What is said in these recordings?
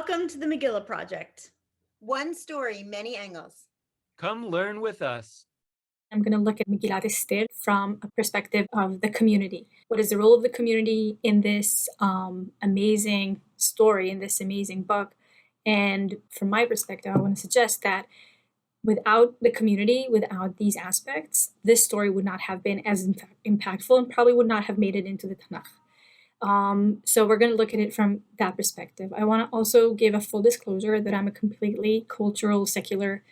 Welcome to the Megillah Project. One story, many angles. Come learn with us. I'm going to look at Megillat Esther from a perspective of the community. What is the role of the community in this amazing story, in this amazing book? And from my perspective, I want to suggest that without the community, without these aspects, this story would not have been as impactful and probably would not have made it into the Tanakh. So we're going to look at it from that perspective. I want to also give a full disclosure that I'm a completely cultural, secular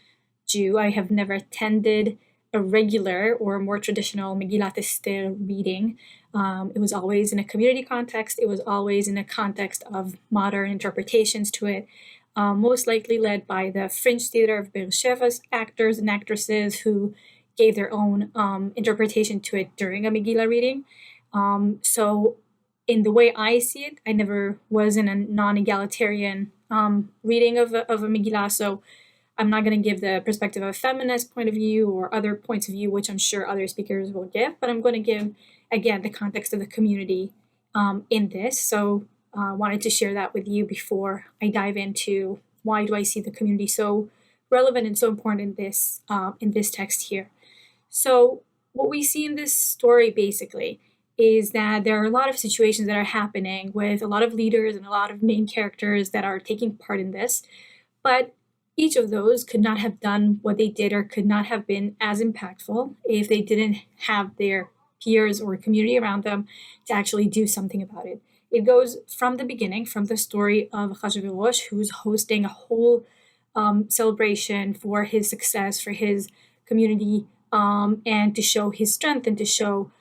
Jew. I have never attended a regular or more traditional Megillat Esther reading. It was always in a community context. It was always in a context of modern interpretations to it, most likely led by the Fringe Theater of Be'er Sheva's actors and actresses who gave their own interpretation to it during a Megillah reading. So in the way I see it, I never was in a non-egalitarian reading of a Megillah, so I'm not going to give the perspective of a feminist point of view or other points of view, which I'm sure other speakers will give, but I'm going to give, again, the context of the community in this. So I wanted to share that with you before I dive into why do I see the community so relevant and so important in this text here. So what we see in this story basically is that there are a lot of situations that are happening with a lot of leaders and a lot of main characters that are taking part in this, but each of those could not have done what they did or could not have been as impactful if they didn't have their peers or community around them to actually do something about it. It goes from the beginning, from the story of Achashverosh, who's hosting a whole celebration for his success, for his community, and to show his strength and to show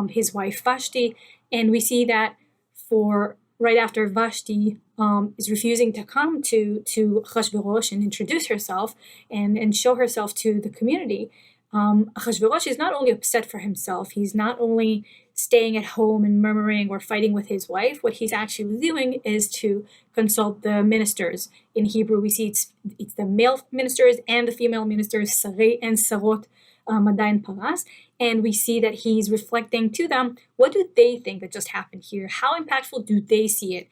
his wife Vashti. And we see that for right after Vashti is refusing to come to Achashverosh and introduce herself and show herself to the community, Achashverosh is not only upset for himself, he's not only staying at home and murmuring or fighting with his wife. What he's actually doing is to consult the ministers. In Hebrew, we see it's the male ministers and the female ministers, Sarei and Sarot, Madai and Paras, and we see that he's reflecting to them, what do they think that just happened here? How impactful do they see it,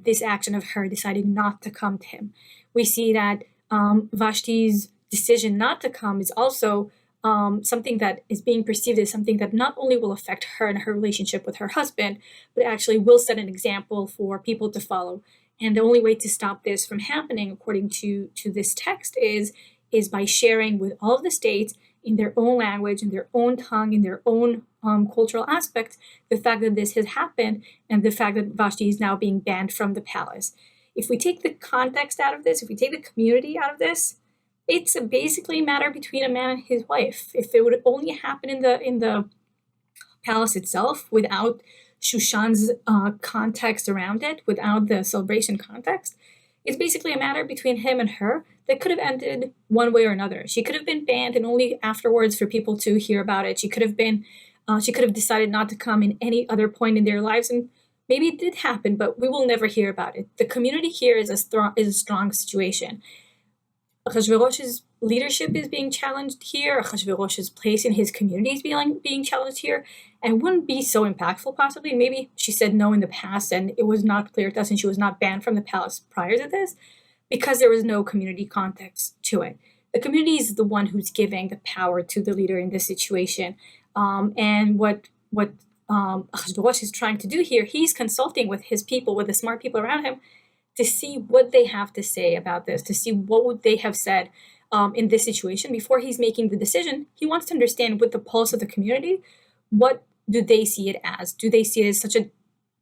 this action of her deciding not to come to him? We see that Vashti's decision not to come is also something that is being perceived as something that not only will affect her and her relationship with her husband, but actually will set an example for people to follow. And the only way to stop this from happening, according to this text, is by sharing with all of the states in their own language, in their own tongue, in their own cultural aspects, the fact that this has happened and the fact that Vashti is now being banned from the palace. If we take the context out of this, if we take the community out of this, it's basically a matter between a man and his wife. If it would only happen in the palace itself, without Shushan's context around it, without the celebration context, it's basically a matter between him and her that could have ended one way or another. She could have been banned and only afterwards for people to hear about it. She could have decided not to come in any other point in their lives, and maybe it did happen, but we will never hear about it. The community here is a strong situation. Achashverosh's leadership is being challenged here. Achashverosh's place in his community is being challenged here, and wouldn't be so impactful possibly. Maybe she said no in the past, and it was not clear to us, and she was not banned from the palace prior to this, because there was no community context to it. The community is the one who's giving the power to the leader in this situation, and what Achashverosh is trying to do here, he's consulting with his people, with the smart people around him, to see what they have to say about this, to see what would they have said in this situation before he's making the decision. He wants to understand with the pulse of the community, what do they see it as? Do they see it as such a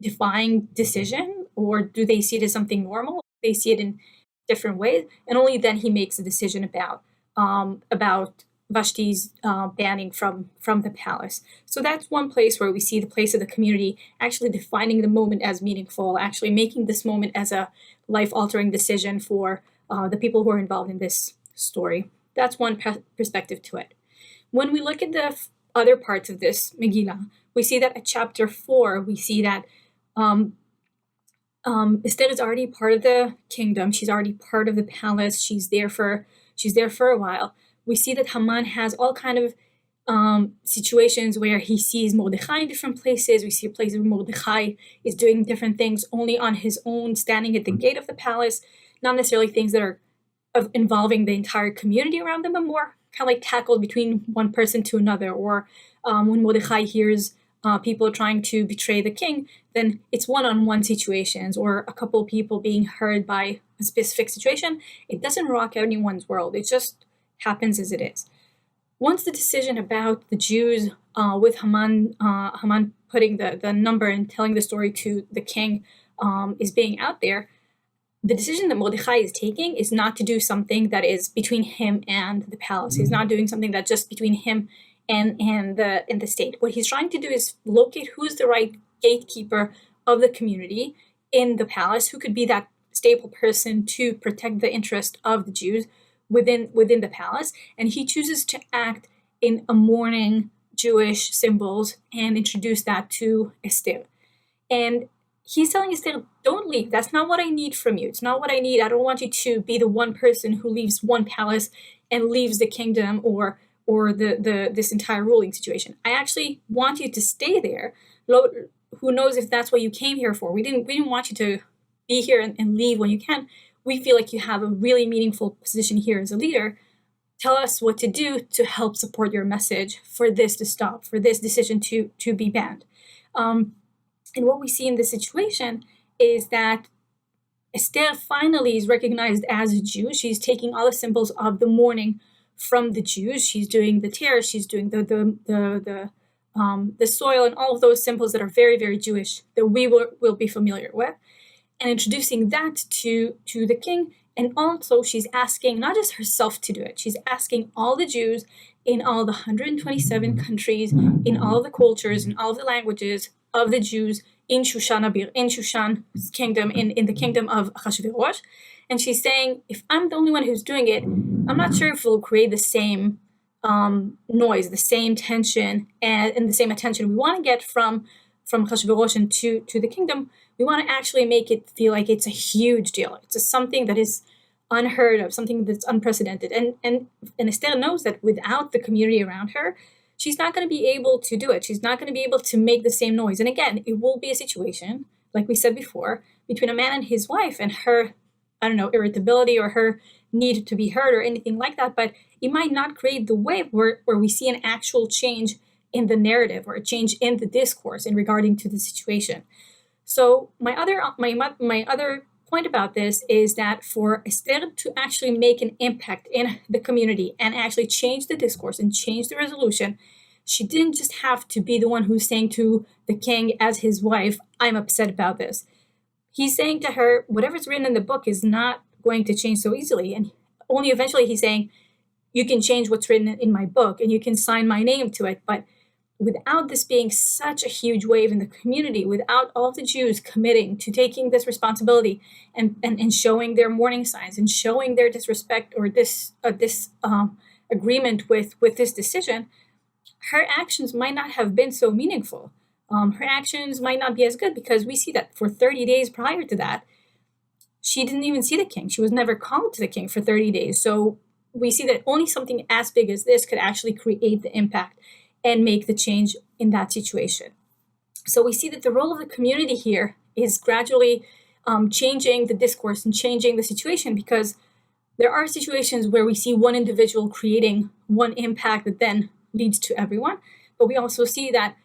defying decision, or do they see it as something normal? They see it in different ways, and only then he makes a decision about Vashti's banning from the palace. So that's one place where we see the place of the community actually defining the moment as meaningful, actually making this moment as a life-altering decision for the people who are involved in this story. That's one perspective to it. When we look at the other parts of this Megillah, we see that at chapter 4, we see that Esther is already part of the kingdom. She's already part of the palace. She's there for a while. We see that Haman has all kind of situations where he sees Mordechai in different places. We see places where Mordechai is doing different things only on his own, standing at the gate of the palace, not necessarily things that are involving the entire community around them, but more kind of like tackled between one person to another. Or when Mordechai hears people trying to betray the king, then it's one-on-one situations or a couple of people being hurt by a specific situation. It doesn't rock anyone's world. It just happens as it is. Once the decision about the Jews with Haman putting the number and telling the story to the king is being out there, the decision that Mordechai is taking is not to do something that is between him and the palace. He's not doing something that's just between him and the state. What he's trying to do is locate who's the right gatekeeper of the community in the palace, who could be that stable person to protect the interest of the Jews within the palace. And he chooses to act in a mourning Jewish symbols and introduce that to Esther. And he's telling Esther, don't leave. That's not what I need from you. It's not what I need. I don't want you to be the one person who leaves one palace and leaves the kingdom or this entire ruling situation. I actually want you to stay there. Who knows if that's what you came here for? We didn't want you to be here and leave when you can. We feel like you have a really meaningful position here as a leader. Tell us what to do to help support your message for this to stop, for this decision to be banned. And what we see in this situation is that Esther finally is recognized as a Jew. She's taking all the symbols of the mourning from the Jews. She's doing the tear. She's doing the soil and all of those symbols that are very, very Jewish that we will be familiar with, and introducing that to the king. And also she's asking not just herself to do it. She's asking all the Jews in all the 127 countries, in all the cultures, in all the languages of the Jews in Shushan's kingdom, in the kingdom of Achashverosh. And she's saying, if I'm the only one who's doing it, I'm not sure if it'll create the same noise, the same tension, and the same attention we want to get from Achashverosh and to the kingdom. We want to actually make it feel like it's a huge deal. It's something that is unheard of, something that's unprecedented. And Esther knows that without the community around her, she's not going to be able to do it. She's not going to be able to make the same noise. And again, it will be a situation, like we said before, between a man and his wife and her, irritability or her need to be heard or anything like that. But it might not create the wave where we see an actual change in the narrative or a change in the discourse in regarding to the situation. So my other point about this is that for Esther to actually make an impact in the community and actually change the discourse and change the resolution, she didn't just have to be the one who's saying to the king as his wife, I'm upset about this. He's saying to her, whatever's written in the book is not going to change so easily. And only eventually he's saying, you can change what's written in my book and you can sign my name to it. But without this being such a huge wave in the community, without all the Jews committing to taking this responsibility and showing their mourning signs and showing their disrespect or this agreement with this decision, her actions might not have been so meaningful. Her actions might not be as good because we see that for 30 days prior to that, she didn't even see the king. She was never called to the king for 30 days. So we see that only something as big as this could actually create the impact and make the change in that situation. So we see that the role of the community here is gradually changing the discourse and changing the situation, because there are situations where we see one individual creating one impact that then leads to everyone. But we also see that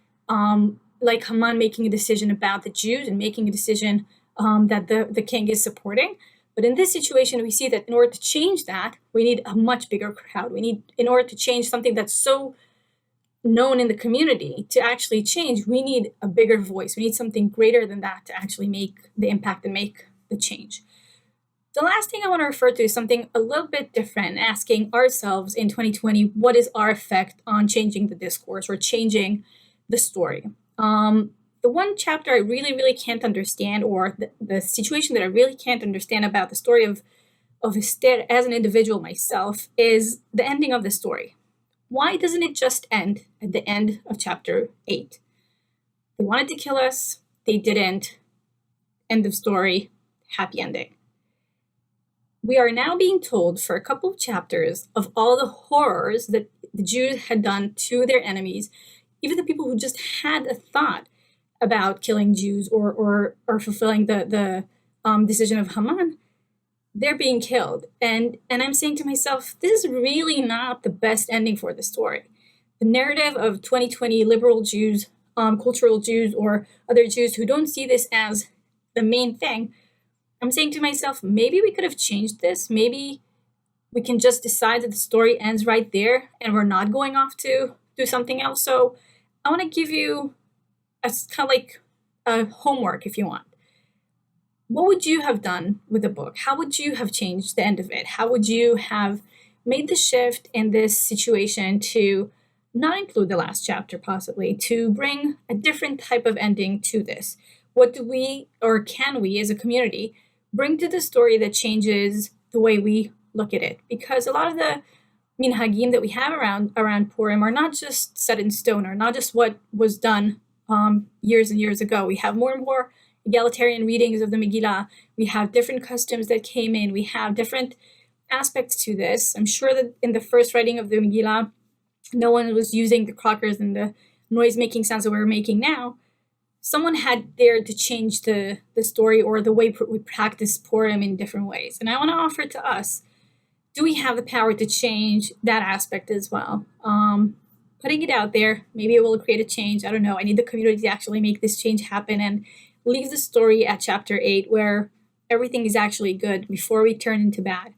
like Haman making a decision about the Jews and making a decision that the king is supporting. But in this situation, we see that in order to change that, we need a much bigger crowd. In order to change something that's so known in the community to actually change, we need a bigger voice. We need something greater than that to actually make the impact and make the change. The last thing I want to refer to is something a little bit different, asking ourselves in 2020, what is our effect on changing the discourse or changing the story? The one chapter I really, really can't understand, or the situation that I really can't understand about the story of Esther as an individual myself, is the ending of the story. Why doesn't it just end at the end of chapter 8? They wanted to kill us. They didn't. End of story. Happy ending. we are now being told for a couple of chapters of all the horrors that the Jews had done to their enemies, even the people who just had a thought about killing Jews or fulfilling the decision of Haman. They're being killed. And I'm saying to myself, this is really not the best ending for the story. The narrative of 2020 liberal Jews, cultural Jews, or other Jews who don't see this as the main thing, I'm saying to myself, maybe we could have changed this. Maybe we can just decide that the story ends right there and we're not going off to do something else. So I want to give you a kind of like a homework if you want. What would you have done with the book? How would you have changed the end of it? How would you have made the shift in this situation to not include the last chapter, possibly, to bring a different type of ending to this? What do we, or can we as a community, bring to the story that changes the way we look at it? Because a lot of the minhagim that we have around Purim are not just set in stone, or not just what was done years and years ago. We have more and more egalitarian readings of the Megillah. We have different customs that came in. We have different aspects to this. I'm sure that in the first writing of the Megillah, no one was using the clockers and the noise-making sounds that we're making now. Someone had dared to change the story or the way we practice Purim in different ways. And I want to offer to us, do we have the power to change that aspect as well? Putting it out there, maybe it will create a change. I don't know. I need the community to actually make this change happen and leave the story at chapter 8 where everything is actually good before we turn into bad.